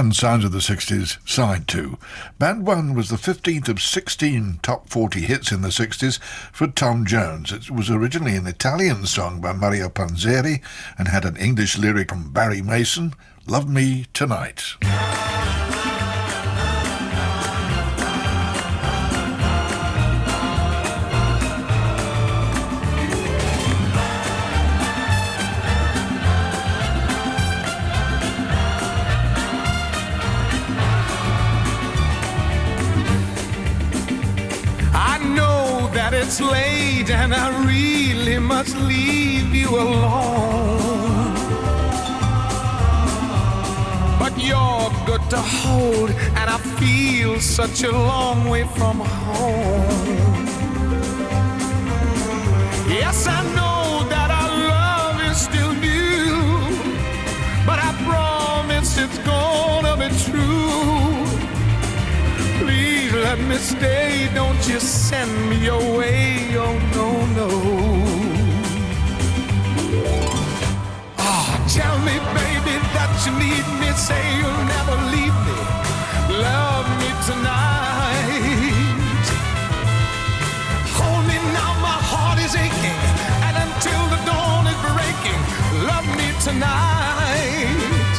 and Sounds of the 60s, Side 2. Band 1 was the 15th of 16 top 40 hits in the 60s for Tom Jones. It was originally an Italian song by Mario Panzeri and had an English lyric from Barry Mason, Love Me Tonight. It's late and I really must leave you alone, but you're good to hold and I feel such a long way from home. Yes, I know that our love is still new, but I promise it's gonna be true. Please let me stay, don't you send me away, oh no, no. Oh, tell me, baby, that you need me, say you'll never leave me, love me tonight. Hold me now, my heart is aching, and until the dawn is breaking, love me tonight.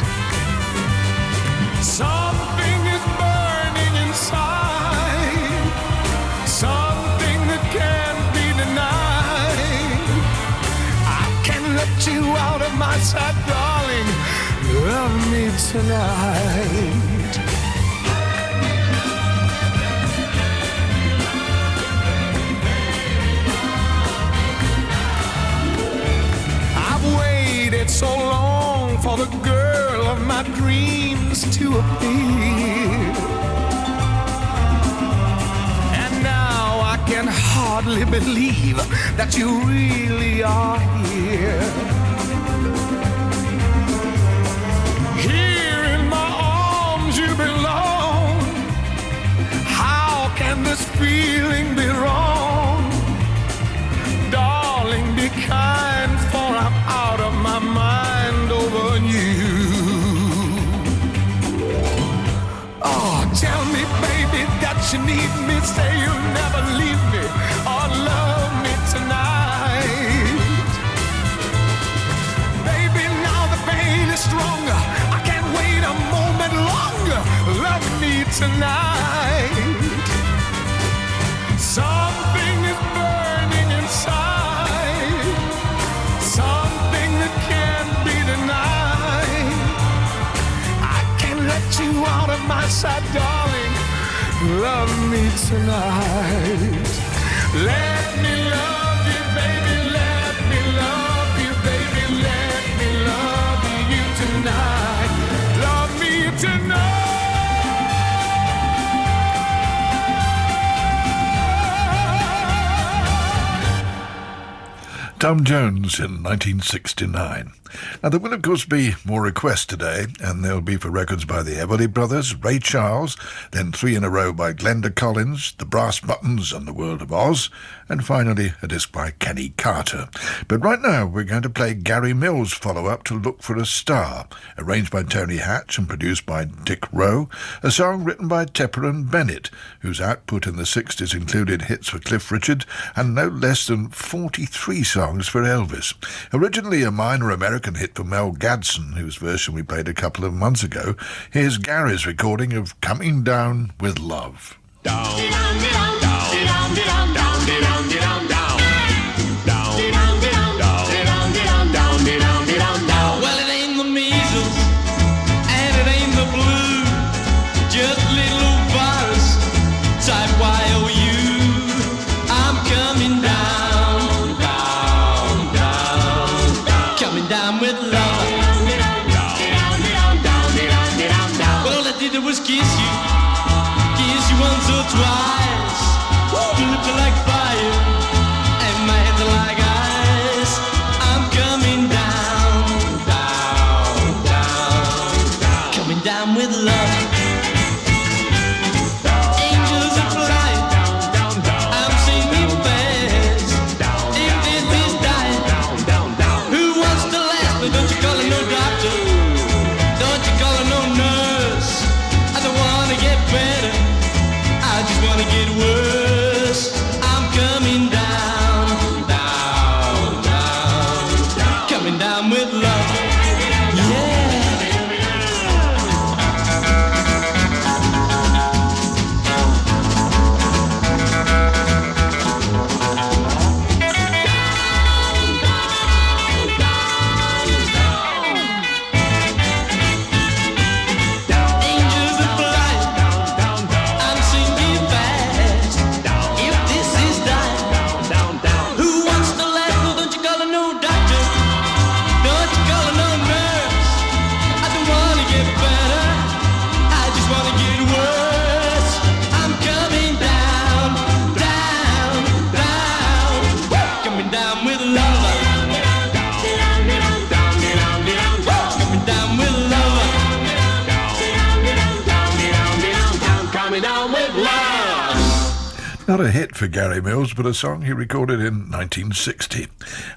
Something is burning inside, something that can't be denied. I can't let you out of my sight, darling. Love me tonight. I've waited so long for the girl of my dreams to appear, and now I can hardly believe that you really are here. Here in my arms you belong. How can this feeling be wrong? Darling, be kind, for I'm out of my mind over you. Oh, tell me, baby, that you need me, say you'll never leave me or love me tonight. Baby, now the pain is stronger, I can't wait a moment longer. Love me tonight. Something is burning inside, something that can't be denied. I can't let you out of my sight, darling. Love me tonight. Let me love you, baby. Let me love you, baby. Let me love you tonight. Love me tonight. Tom Jones in 1969. Now, there will, of course, be more requests today, and they'll be for records by the Everly Brothers, Ray Charles, then 3 in a row by Glenda Collins, The Brass Buttons and The World of Oz, and finally a disc by Kenny Carter. But right now, we're going to play Gary Mills' follow-up to Look for a Star, arranged by Tony Hatch and produced by Dick Rowe, a song written by Tepper and Bennett, whose output in the 60s included hits for Cliff Richard and no less than 43 songs for Elvis. Originally a minor American hit for Mel Gadson, whose version we played a couple of months ago, here's Gary's recording of Coming Down with Love. Down, down, down, down, down, down, down, down, down. Well, it ain't the measles and it ain't the blue, just little virus type YOU. I'm coming down, down, down, down, coming down with love. Well, all I did was kiss you once or twice. You looked like fire and my hands are like ice. I'm coming down, down, down, down, coming down with love. Angels are flying, I'm singing fast. If this is dying, who wants to last? But don't you call it no doctor, don't you call it no nurse. Not a hit for Gary Mills, but a song he recorded in 1960.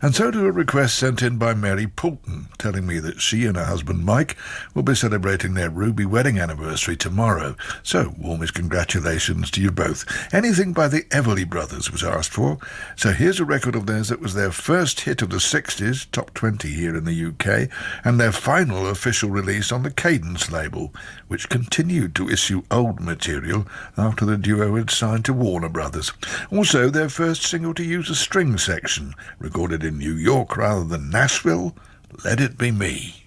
And so to a request sent in by Mary Poulton, telling me that she and her husband Mike will be celebrating their Ruby wedding anniversary tomorrow. So, warmest congratulations to you both. Anything by the Everly Brothers was asked for. So here's a record of theirs that was their first hit of the 60s, top 20 here in the UK, and their final official release on the Cadence label, which continued to issue old material after the duo had signed to Warner Brothers. Also, their first single to use a string section, recorded in New York rather than Nashville, Let It Be Me.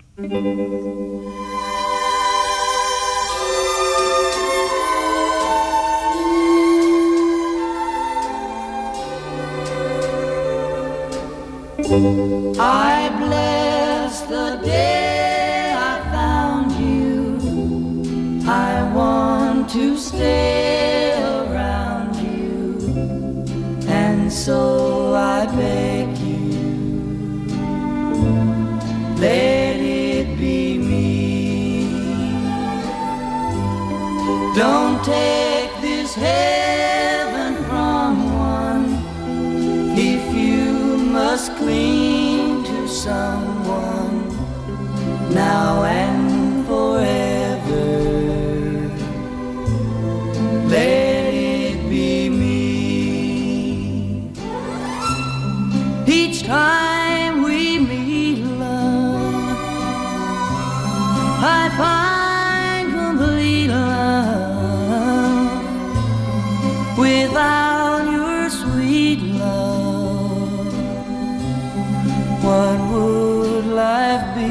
I bless the day I found you. I want to stay around you, and so I beg you, let it be me. Don't take this heaven from one if you must cling to someone now and forever. Let it be me. Each time we meet, love, I find complete love. Without your sweet love, what would life be?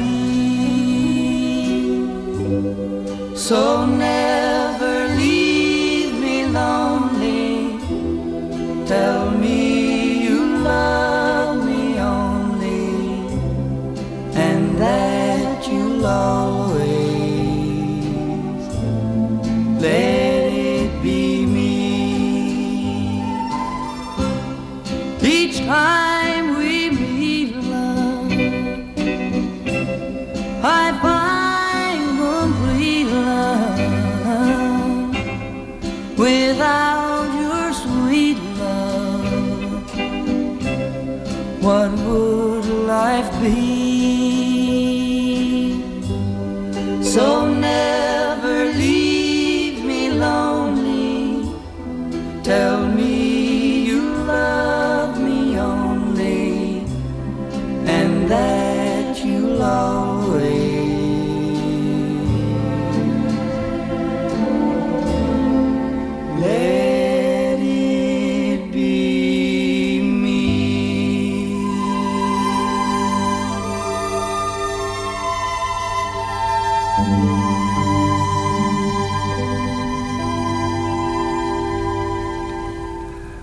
So never leave me lonely. Tell me you love me only, and that you'll always let it be me. Each time we meet, love, I find complete love. Without your sweet love, what would life be? So never leave me lonely. Tell me you love me only, and that you'll always let it be me.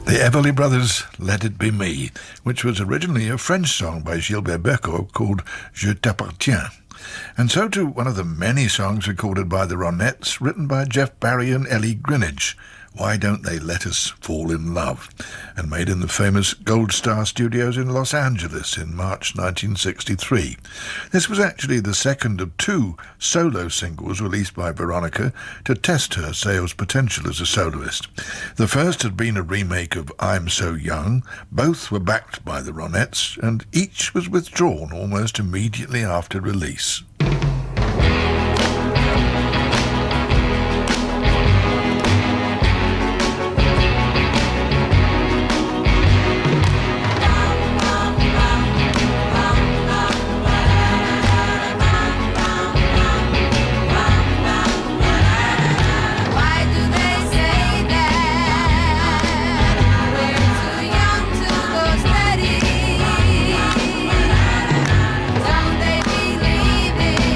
The Everly Brothers' Let It Be Me, which was originally a French song by Gilbert Bécaud called Je t'appartiens. And so to one of the many songs recorded by the Ronettes, written by Jeff Barry and Ellie Greenwich, Why Don't They Let Us Fall in Love, and made in the famous Gold Star Studios in Los Angeles in March 1963. This was actually the second of two solo singles released by Veronica to test her sales potential as a soloist. The first had been a remake of I'm So Young. Both were backed by the Ronettes, and each was withdrawn almost immediately after release. Why do they say that we're too young to go steady? Don't they believe it?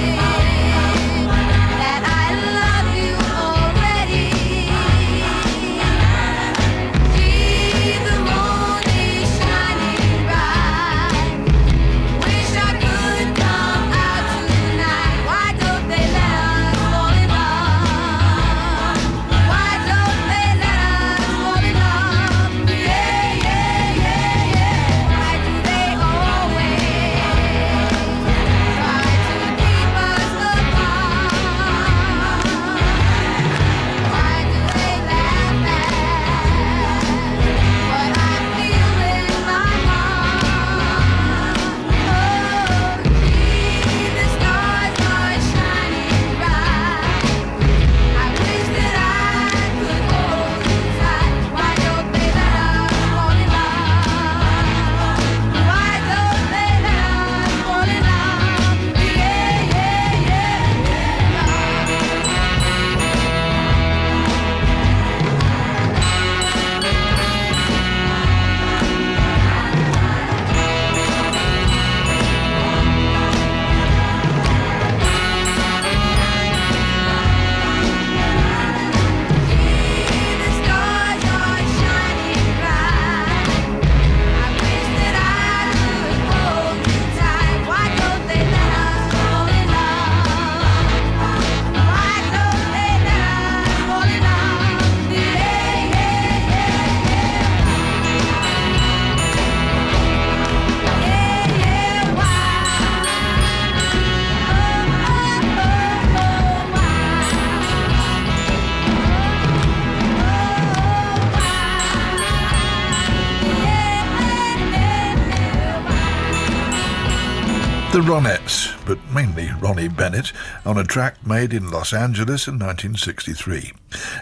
The Ronettes, but mainly Ronnie Bennett, on a track made in Los Angeles in 1963.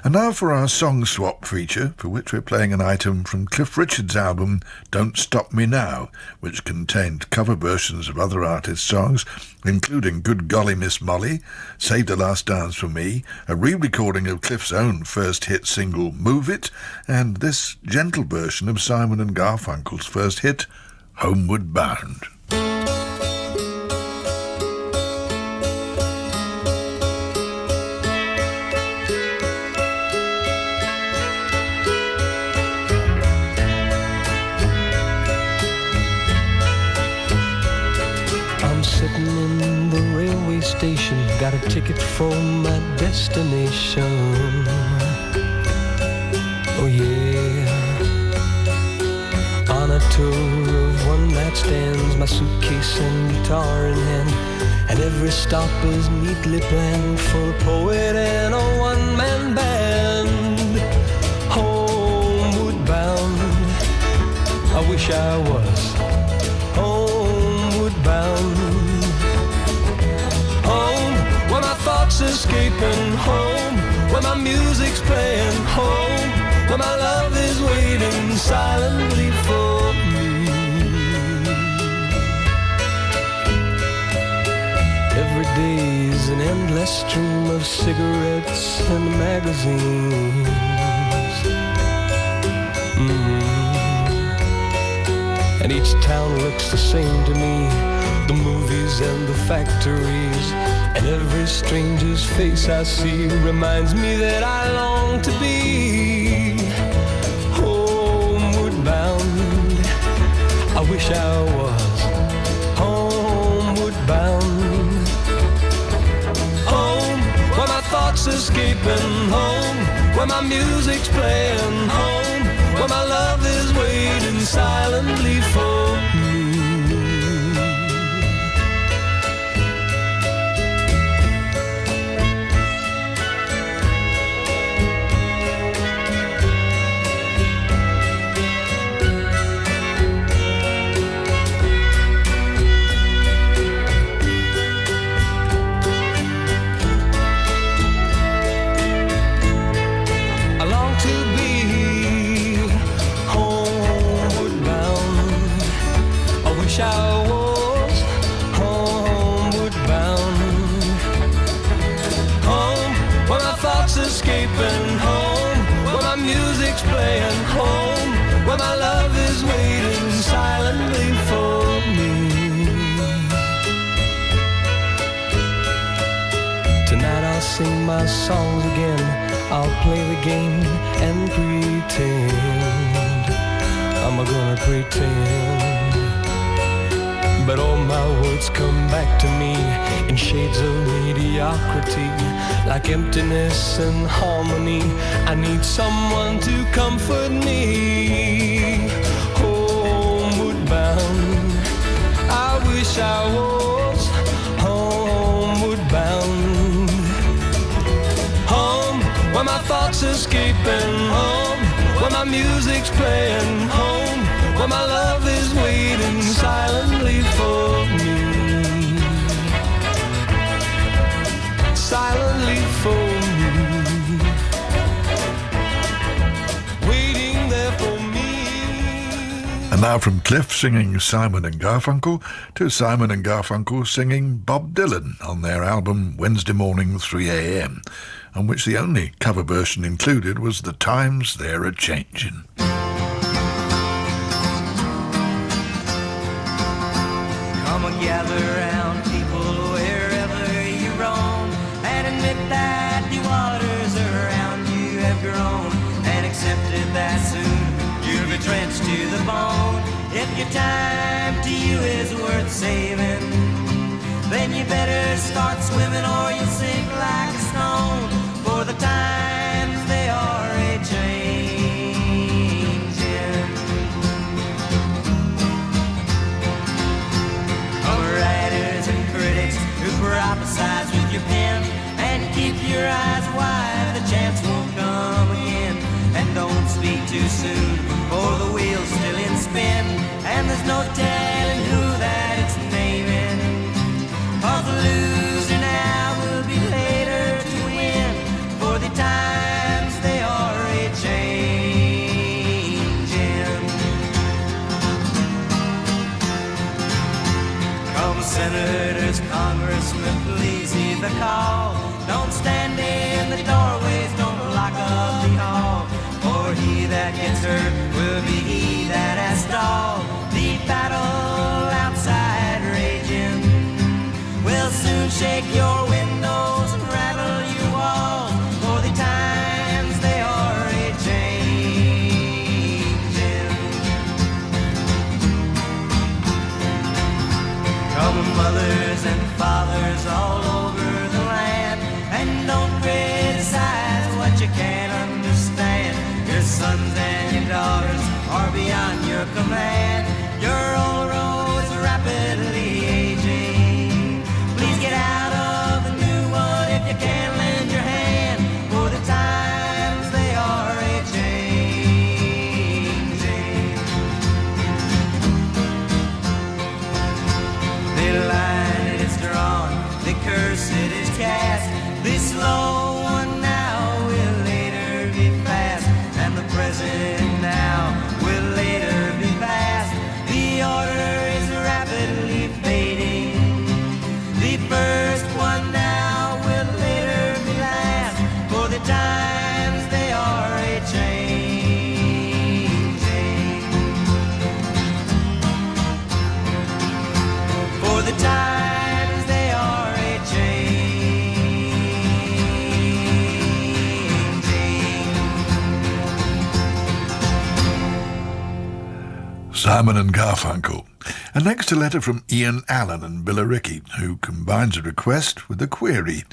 And now for our song swap feature, for which we're playing an item from Cliff Richard's album Don't Stop Me Now, which contained cover versions of other artists' songs, including Good Golly Miss Molly, Save the Last Dance for Me, a re-recording of Cliff's own first hit single Move It, and this gentle version of Simon and Garfunkel's first hit, Homeward Bound. Sitting in the railway station, got a ticket for my destination. Oh yeah. On a tour of one-night stands, my suitcase and guitar in hand, and every stop is neatly planned for a poet and a one-man band. Homeward bound, I wish I was homeward bound. Where my thoughts escaping, home where my music's playing, home where my love is waiting silently for me. Every day's an endless stream of cigarettes and magazines. And each town looks the same to me, the movies and the factories, and every stranger's face I see reminds me that I long to be homeward bound. I wish I was homeward bound. Home where my thoughts escaping, home where my music's playing, home where my love is waiting silently for me. I was homeward bound. Home where my thoughts escaping, home where my music's playing, home where my love is waiting silently for me. Tonight I'll sing my songs again, I'll play the game and pretend I'm gonna pretend. But all my words come back to me in shades of mediocrity, like emptiness and harmony. I need someone to comfort me. Homeward bound, I wish I was homeward bound. Home where my thoughts escaping, home where my music's playing, home where my love is waiting silently for me. Silently for me. Waiting there for me. And now from Cliff singing Simon and Garfunkel to Simon and Garfunkel singing Bob Dylan on their album Wednesday Morning 3 a.m., on which the only cover version included was The Times They're A-Changin'. Gather round, people, wherever you roam, and admit that the waters around you have grown, and accepted that soon you'll be drenched to the bone. If your time to you is worth saving, then you better start swimming or you'll sink like a stone, for the times they are a-changing. Writers and critics who prophesize with your pen, and keep your eyes wide, the chance won't come again. And don't speak too soon, for the wheel's still in spin, and there's no telling who that it's naming. master will be he that has stalled the battle outside raging. Will soon shake your windows and rattle your walls, for the times they are a-changing. Come mothers and fathers all over the land, and don't criticize what you can't understand. Your sons and your daughters are beyond your command. Your old road's rapidly aging. Please get out of the new one if you can lend your hand, for the times they are a-changing. The line is drawn, the curse it is cast. This slow one now will later be fast, and the present now will later be past. The order is rapidly fading. The first one now will later be last, for the times they are a-changing. For the times they are a-changing. Simon and Garfunkel. And next a letter from Ian Allen and Billericay, who combines a request with a query.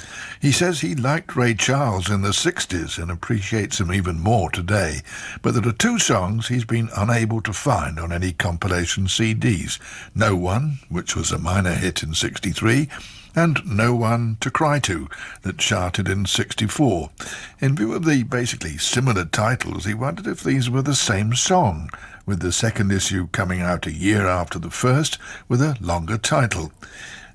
He says he liked Ray Charles in the 60s and appreciates him even more today, but there are two songs he's been unable to find on any compilation CDs. No One, which was a minor hit in 63, and No One to Cry To, that charted in 64. In view of the basically similar titles, he wondered if these were the same song, with the second issue coming out a year after the first with a longer title.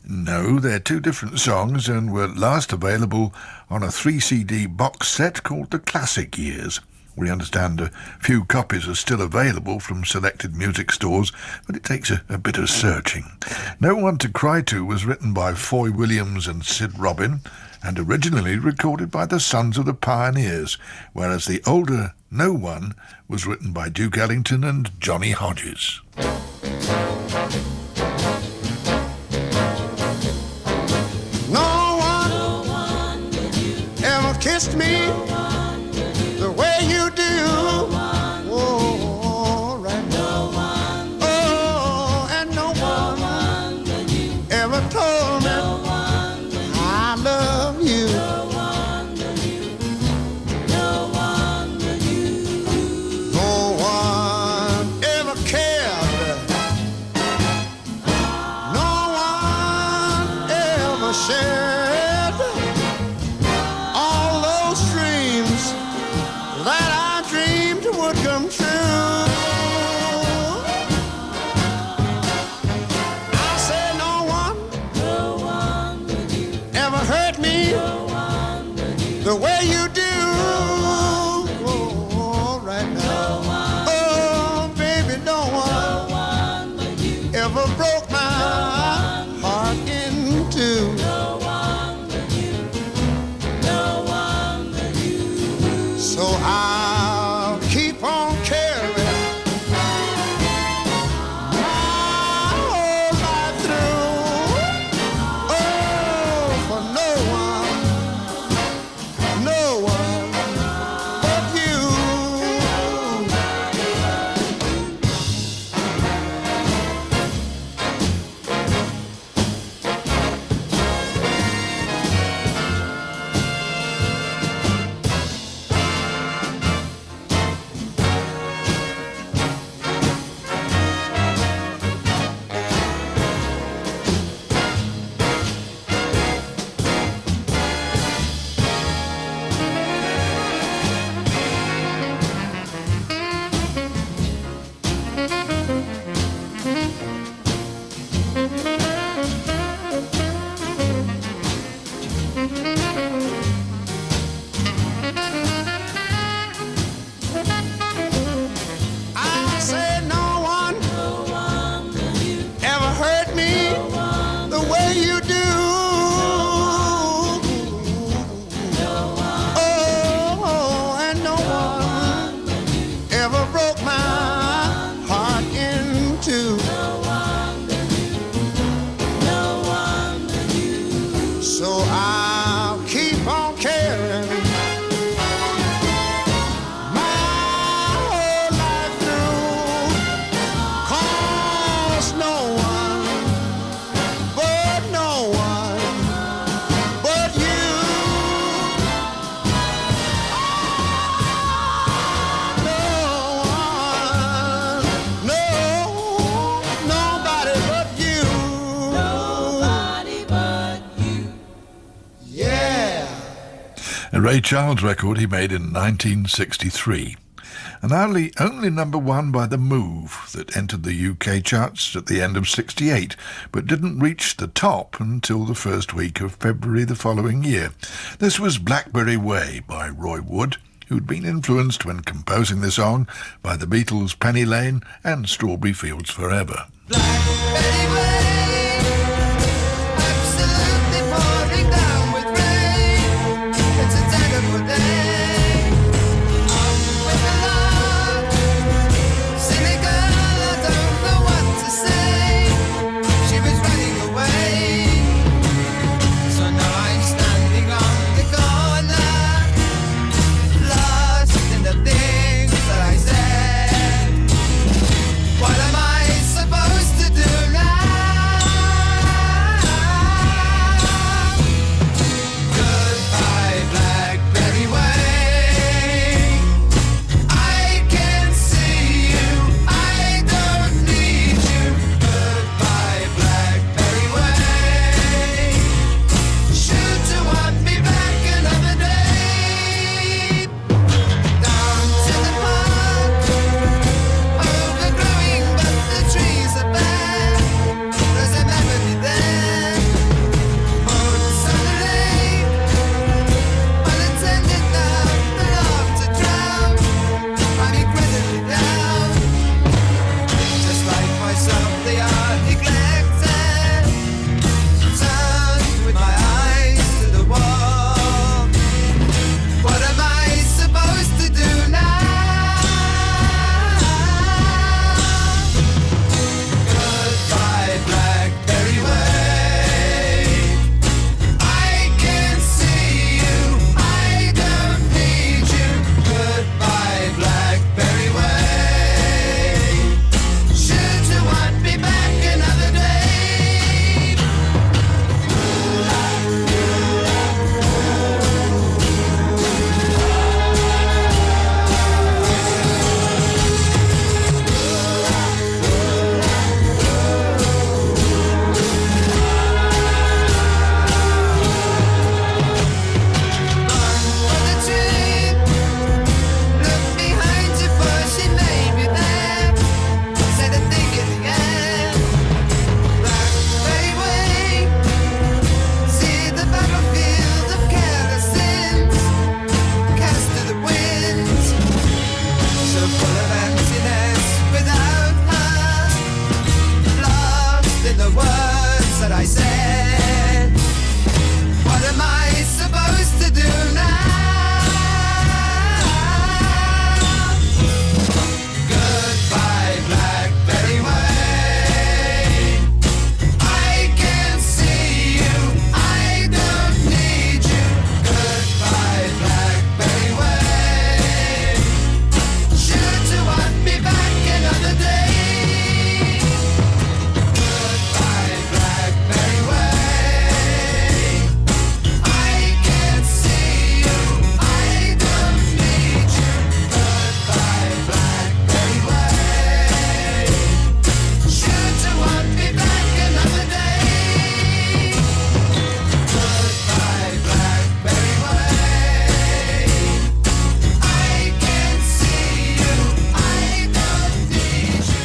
No, they're two different songs and were last available on a 3-CD box set called The Classic Years. We understand a few copies are still available from selected music stores, but it takes a bit of searching. No One to Cry To was written by Foy Williams and Sid Robin, and originally recorded by the Sons of the Pioneers, whereas the older No One was written by Duke Ellington and Johnny Hodges. No one ever kissed me the way you do. Oh, right now. Oh, and no one ever told me I love you. No one ever cared. No one ever shared all those dreams that I dreamed would come true. I said no one ever hurt me the way you do. Oh, right now. Oh, baby, no one ever broke my heart in two. So I'll keep on caring my whole life through. Oh, for no one A Ray Charles record he made in 1963. And only number one by The Move that entered the UK charts at the end of 68, but didn't reach the top until the first week of February the following year. This was Blackberry Way by Roy Wood, who'd been influenced when composing the song by the Beatles' Penny Lane and Strawberry Fields Forever. Blackberry Way, absolutely pouring down with rain. It's a terrible day. I'm with a love, silly girl, I don't know what to say. She was running away, so now I'm standing on the corner, lost in the things that I said. What am I supposed to do now? Goodbye, Blackberry Way. I can't see you, I don't need you. Goodbye, Blackberry Way. Should you want me back another day? Down to the park, overgrowing, but the trees are bare. There's a melody there. Boats on the lake, unattended now, the laughter drown. I'm incredibly down. Just like myself, they are neglected. Turned with my eyes to the wall. What am I supposed to do now? Goodbye, Blackberry Way. I can't see you, I don't need you. Goodbye, Blackberry Way. Should you want me back another day? For the trip, look behind you, for she may be there. Said a thing in the air. Blackberry Way, see the battlefield of careless sins, cast to the winds, so full of emptiness without her, lost in the words that I said. What am I supposed to do now? Goodbye, Blackberry Way. I can't see you, I don't need you. Goodbye, Blackberry Way. Should you want me back another day? Goodbye, Blackberry Way. I can't see you, I don't need you. Goodbye, Blackberry Way. Should you want me back another day? Goodbye, Blackberry Way. I can't see you, I don't need you.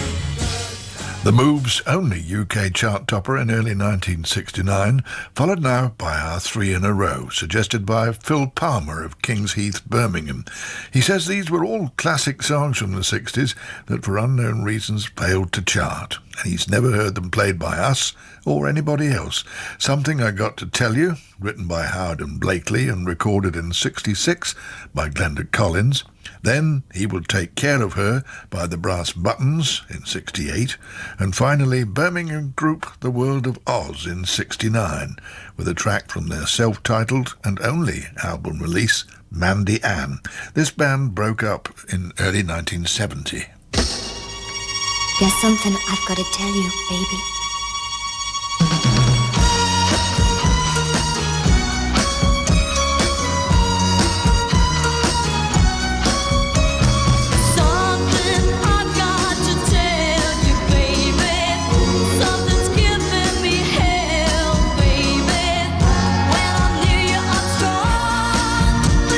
The Move's only UK chart topper in early 1969, followed now by our three in a row, suggested by Phil Palmer of Kings Heath, Birmingham. He says these were all classic songs from the 60s that for unknown reasons failed to chart, and he's never heard them played by us or anybody else. Something I Got to Tell You, written by Howard and Blakely and recorded in 66 by Glenda Collins. Then He Will Take Care of Her by the Brass Buttons in 68. And finally, Birmingham group The World of Oz in 69, with a track from their self-titled and only album release, Mandy Ann. This band broke up in early 1970. There's something I've got to tell you, baby. Something I've got to tell you, baby. Something's giving me hell, baby. When I'm near you, I'm strong.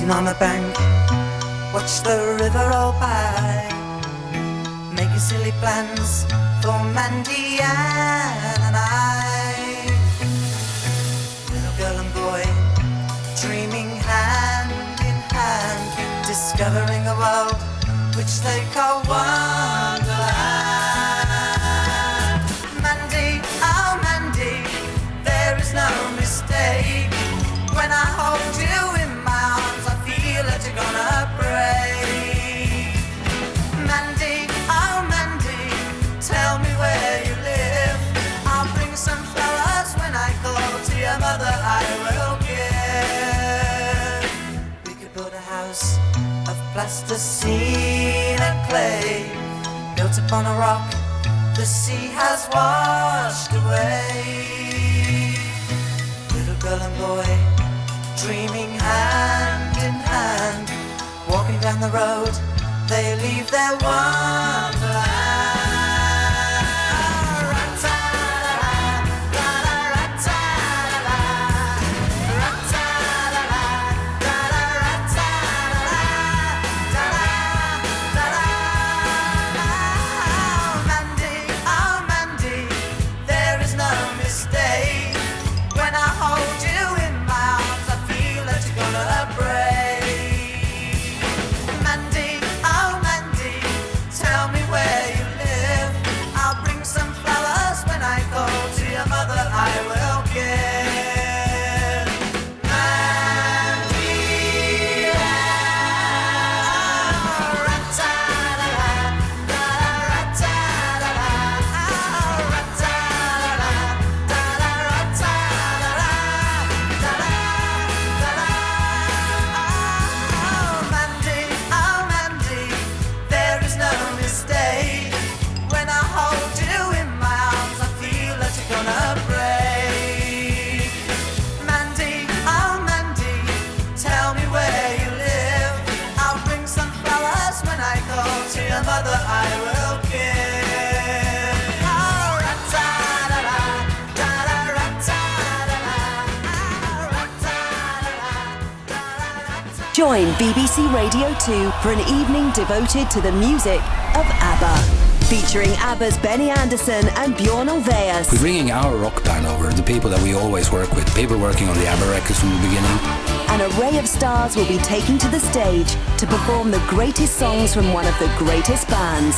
Sitting on the bank, watch the river roll by, making silly plans for Mandy Ann and I. Little girl and boy, dreaming hand in hand, discovering a world which they call Wonderland. Mandy, oh Mandy, there is no mistake. When I hold you in my arms, I feel that you're gonna break. Mandy, oh Mandy, tell me where you live. I'll bring some flowers when I call to your mother, I will give. We could build a house of plasticine and clay, built upon a rock the sea has washed away. Little girl and boy, dreaming hand in hand, walking down the road, they leave their wonderland. Mandy, oh Mandy, there is no mistake. When I hold you in my arms, I feel that you're gonna break. Mandy, oh Mandy, tell me where you live. I'll bring some flowers when I go to your mother, I will give. Mandy, ra-ta-la-la, ra-ta-la-la, ra-ta-la-la, ra-ta-la-la. Mandy, oh Mandy, there is no mistake. When I hold you in my arms, I feel that you're gonna break. Mandy, oh Mandy, tell me where you live. I'll bring some flowers when I go to your mother, I will give. Oh, ra-ta-la-la, da-da-ra-ta-la-la, ra-ta-la-la. Join BBC Radio 2 for an evening devoted to the music of ABBA. Featuring ABBA's Benny Andersson and Bjorn Ulvaeus. We're bringing our rock band over, the people that we always work with, people working on the ABBA records from the beginning. An array of stars will be taken to the stage to perform the greatest songs from one of the greatest bands.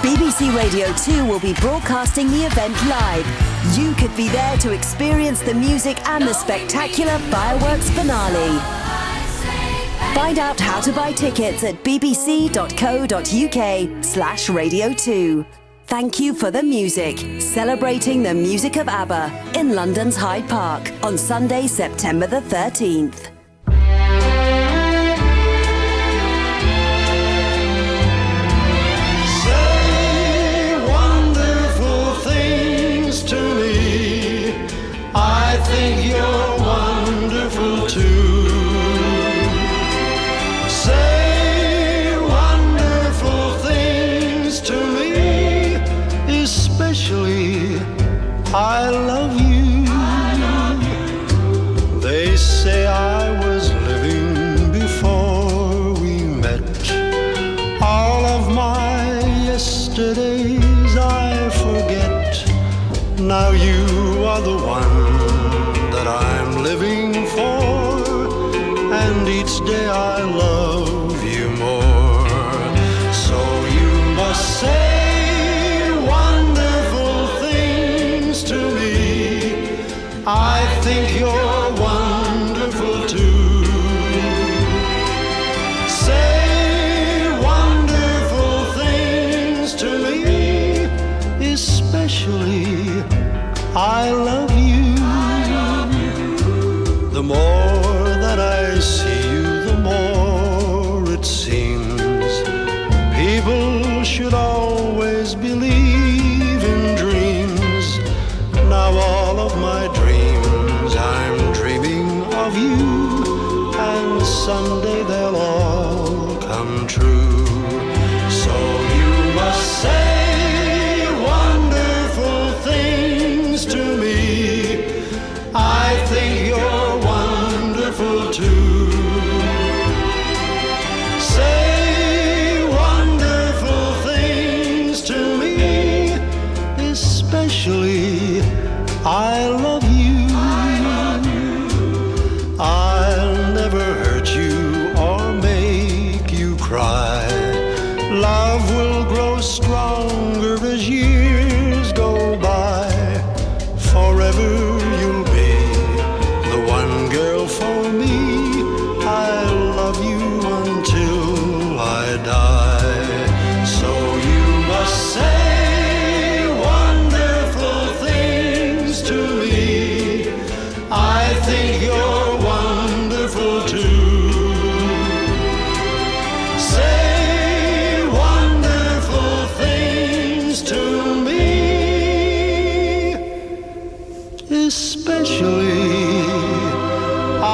BBC Radio 2 will be broadcasting the event live. You could be there to experience the music and the spectacular fireworks finale. Find out how to buy tickets at bbc.co.uk/radio2. Thank you for the music, celebrating the music of ABBA in London's Hyde Park on Sunday, September the 13th. Say wonderful things to me. I think you're wonderful too. Say wonderful things to me, especially I love you. They say I was living before we met. All of my yesterdays I forget. Now you are the one that I'm living for, and each day I love you more. So you must say wonderful things to me. I think you're wonderful too. Say wonderful things to me, especially I love you. The more that I see you, the more it seems people should always believe in dreams. Now all of my dreams, I'm dreaming of you, and someday they'll all come true. So you must say wonderful things to me. I think you're wonderful. I love you. I'll never hurt you or make you cry. Love will grow stronger as years go by. Forever you'll be the one girl for me. I'll love you until I die. So you must say wonderful things to me. I think you're wonderful too. Say wonderful things to me, especially I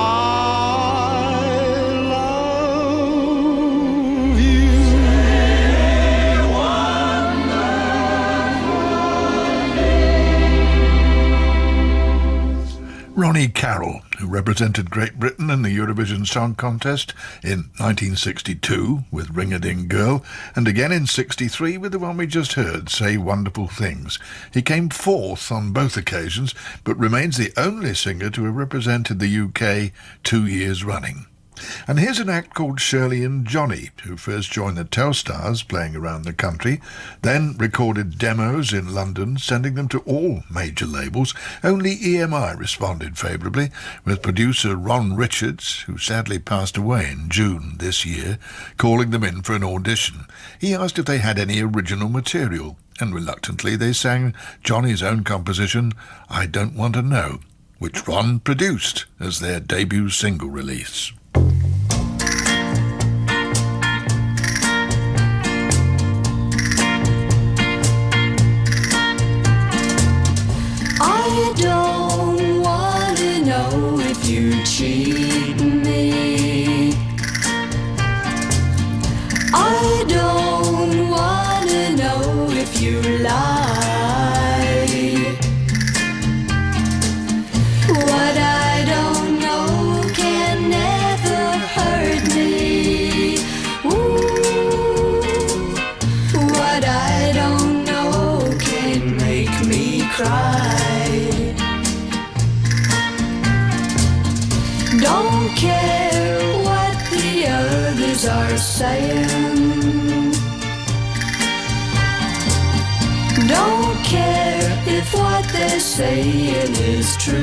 love you. Ronnie Carroll, who represented Great Britain in the Eurovision Song Contest in 1962 with Ring-a-Ding Girl, and again in 63 with the one we just heard, Say Wonderful Things. He came fourth on both occasions, but remains the only singer to have represented the UK 2 years running. And here's an act called Shirley and Johnny, who first joined the Telstars playing around the country, then recorded demos in London, sending them to all major labels. Only EMI responded favourably, with producer Ron Richards, who sadly passed away in June this year, calling them in for an audition. He asked if they had any original material, and reluctantly they sang Johnny's own composition, I Don't Want to Know, which Ron produced as their debut single release. I don't want to know if you cheat me. I don't want to know if you lie. What I don't know can never hurt me. Ooh, what I don't know can make me cry. Don't care what the others are saying. Don't care if what they're saying is true.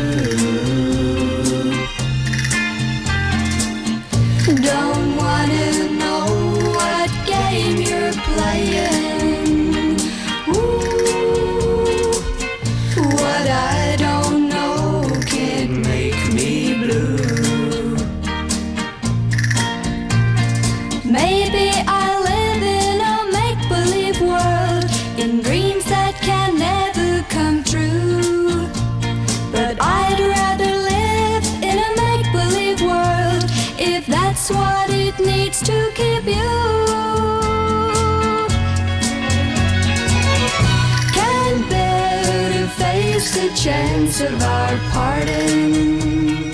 Don't wanna know what game you're playing. Ooh, what I don't know can make me blue. Maybe I live in a make-believe world, in dreams that can never come true. But I'd rather live in a make-believe world, if that's what it needs to keep you. Can't bear to face the chance of our parting.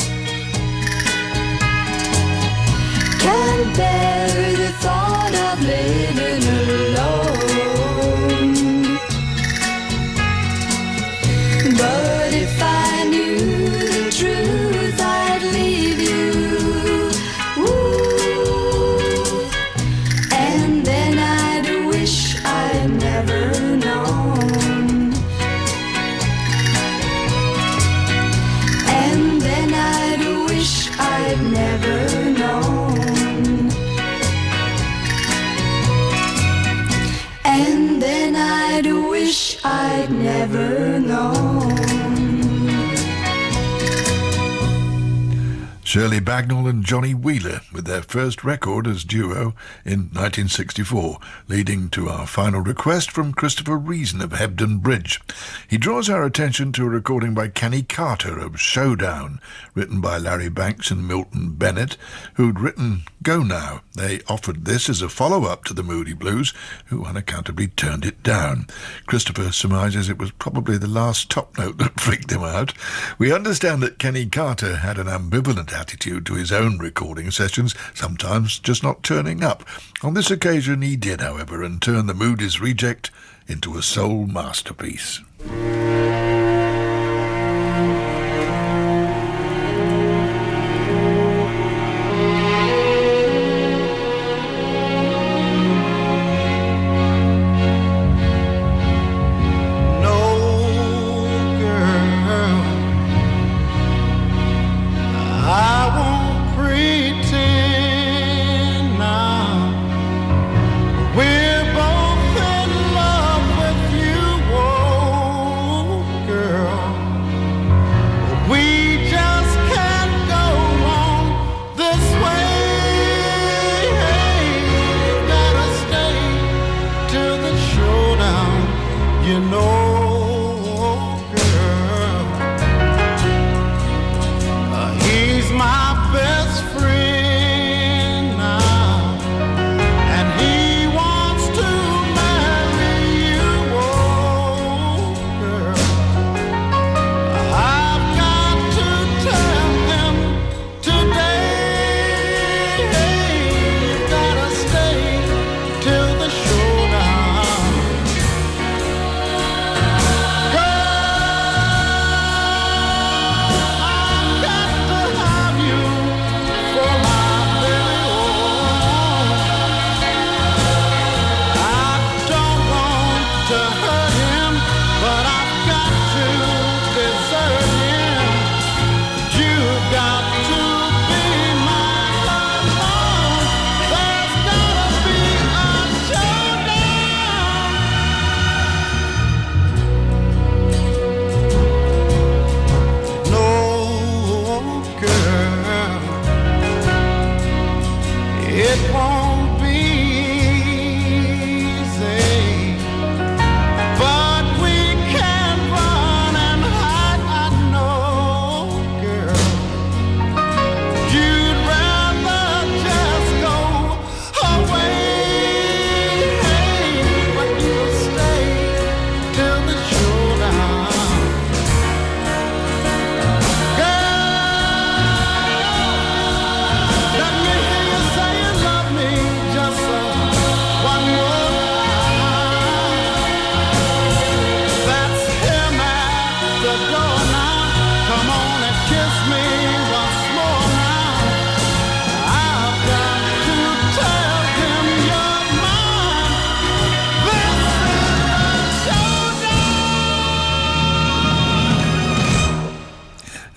Can't bear the thought of living alone. But if I knew the truth, I'd leave you. Ooh, and then I'd wish I'd never known. And then I'd wish I'd never known. And then I'd wish I'd never known. Shirley Bagnall and Johnny Wheeler with their first record as duo in 1964, leading to our final request from Christopher Reason of Hebden Bridge. He draws our attention to a recording by Kenny Carter of Showdown, written by Larry Banks and Milton Bennett, who'd written Go Now. They offered this as a follow-up to the Moody Blues, who unaccountably turned it down. Christopher surmises it was probably the last top note that freaked him out. We understand that Kenny Carter had an ambivalent attitude to his own recording sessions, sometimes just not turning up. On this occasion he did, however, and turned the Moody's Reject into a soul masterpiece.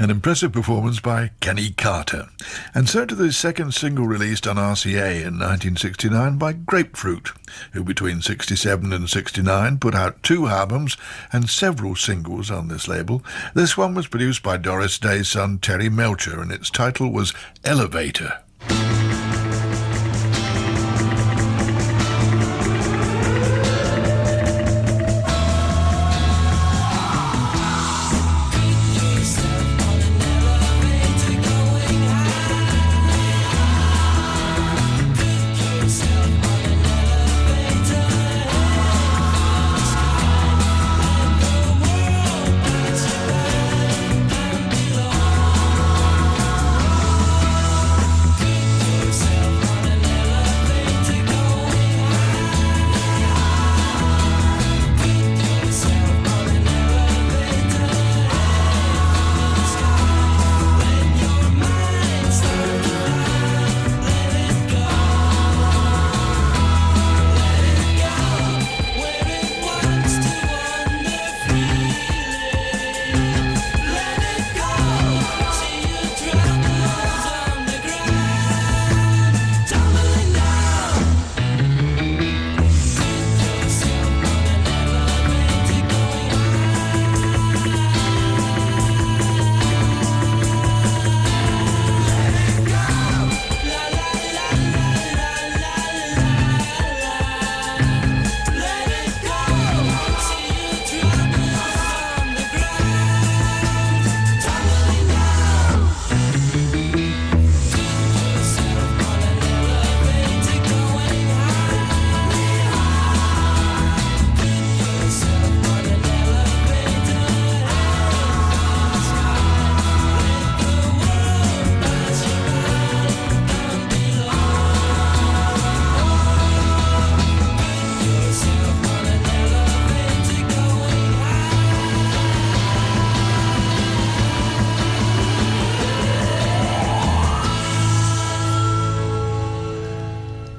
An impressive performance by Kenny Carter. And so to the second single released on RCA in 1969 by Grapefruit, who between 67 and 69 put out 2 albums and several singles on this label. This one was produced by Doris Day's son Terry Melcher, and its title was Elevator.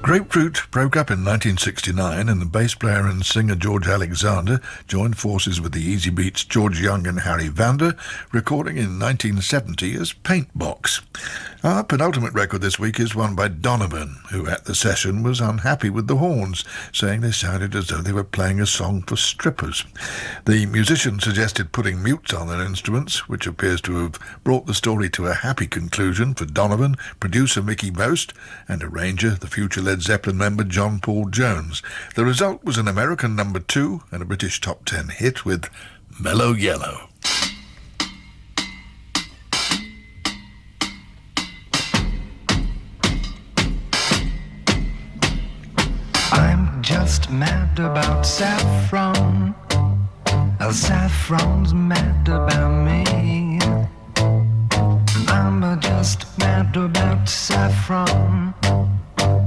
Grapefruit broke up in 1969, and the bass player and singer George Alexander joined forces with the Easy Beats' George Young and Harry Vander, recording in 1970 as Paintbox. Our penultimate record this week is one by Donovan, who at the session was unhappy with the horns, saying they sounded as though they were playing a song for strippers. The musician suggested putting mutes on their instruments, which appears to have brought the story to a happy conclusion for Donovan, producer Mickey Most, and arranger, the future Led Zeppelin member John Paul Jones. The result was an American number 2 and a British top 10 hit with Mellow Yellow. I'm just mad about saffron. Saffron's mad about me. I'm just mad about saffron.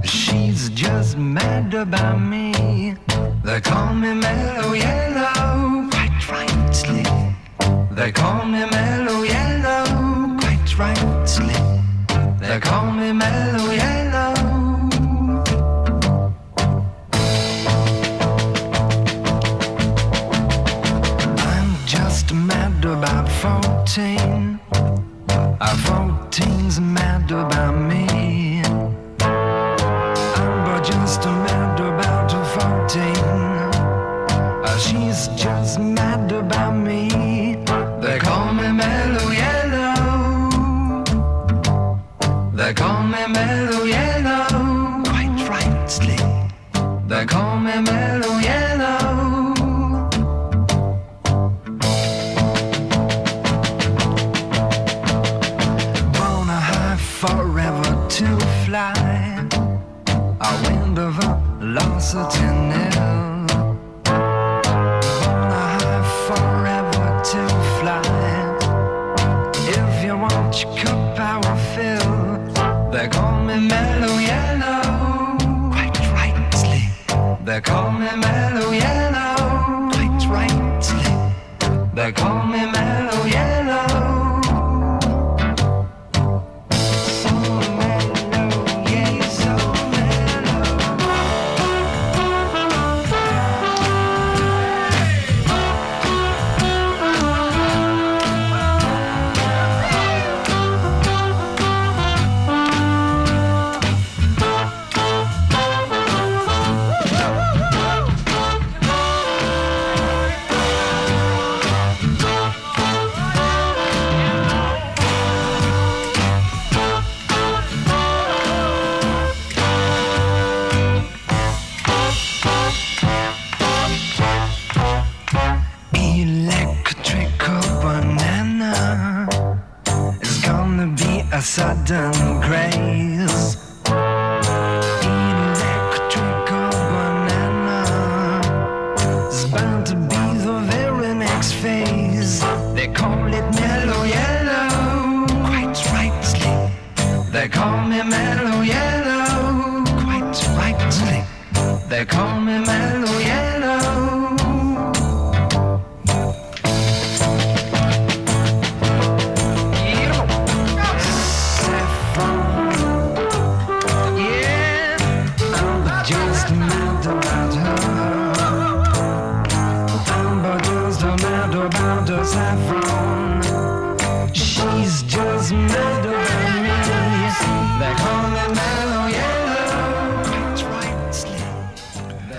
She's just mad about me. They call me Mellow Yellow, quite rightly. They call me Mellow Yellow, quite rightly. They call me Mellow Yellow. Mad about 14. 14's mad about me. I'm just mad about 14. She's just mad about me. They call me Mellow Yellow. They call me Mellow Yellow, quite rightly. They call me Mellow Yellow. Forever to fly, a wind of velocity nil. On a high forever to fly. If you want your cup, I will fill. They call me Mellow Yellow, quite rightly. They call me Mellow Yellow, quite rightly. They call me Mellow Yellow. sudden craze. Electrical banana is bound to be the very next phase. They call it mellow yellow, quite rightly. They call me mellow yellow, quite rightly. They call me mellow yellow. Saffron, she's just mad about me. They call me mellow yellow.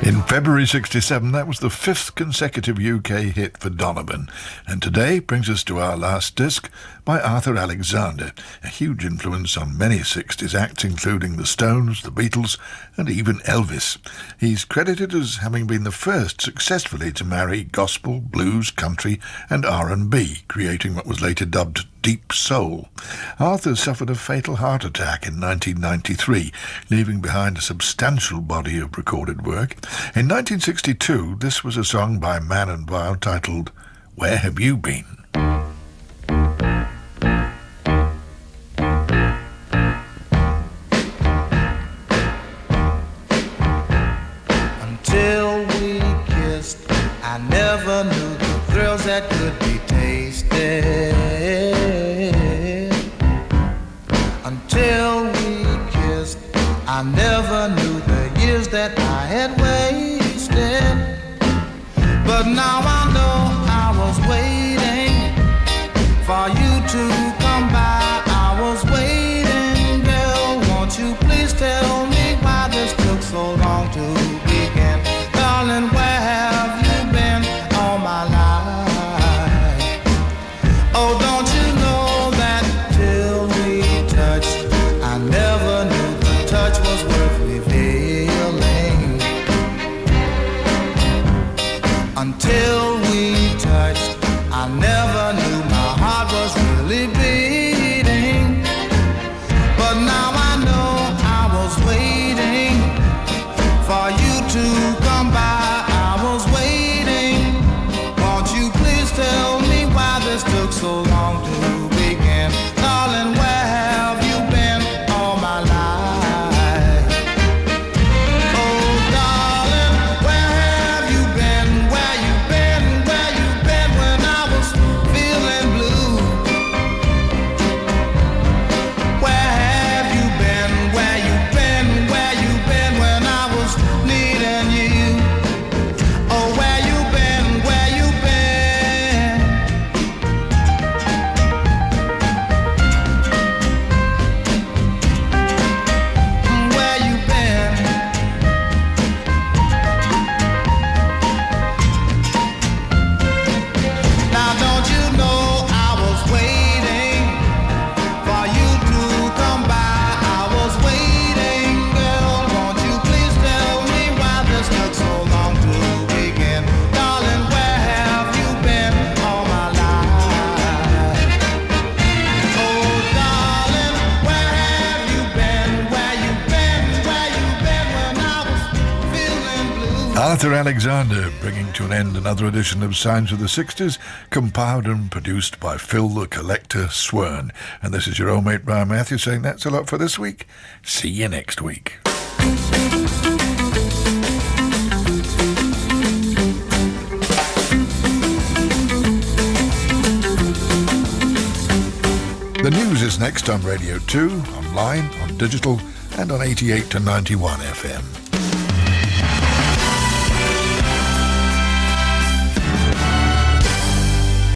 In February 67, that was the 5th consecutive UK hit for Donovan. And today brings us to our last disc by Arthur Alexander, a huge influence on many 60s acts, including the Stones, the Beatles, and even Elvis. He's credited as having been the first successfully to marry gospel, blues, country, and R&B, creating what was later dubbed deep soul. Arthur suffered a fatal heart attack in 1993, leaving behind a substantial body of recorded work. In 1962, this was a song by Man and Vile titled Where Have You Been? Until we kissed, I never knew the thrills that could be tasted. Until we kissed, I never knew the years that I had wasted. But now I know I was waiting for you to come by. I was waiting, girl. Won't you please tell me why this took so long to begin? Darling, where have you been all my life? Oh, don't you know that till we touched, I never knew the touch was worth revealing. Until we touched, I never knew my heart was really beating. But now I know I was waiting for you to come by. I was waiting. Won't you please tell me why this took so long to begin? Darling, where have you been all my life? Oh, darling, where have you been? Where you been? Where you been when I was feeling blue? Where have you been? Where you been? Where you been when I was needing you? Oh, where you been? Where you been? Where you been? Now don't you know I was waiting for you to come by? I was waiting, girl. Won't you please tell me why this took so long to begin? Darling, where have you been all my life? Oh, darling, where have you been? Where you been? Where you been when I was feeling blue? Arthur Alexander bringing to an end another edition of Sounds of the 60s, compiled and produced by Phil the Collector Swern. And this is your old mate Brian Matthews saying that's a lot for this week. See you next week. The news is next on Radio 2, online, on digital, and on 88 to 91 FM.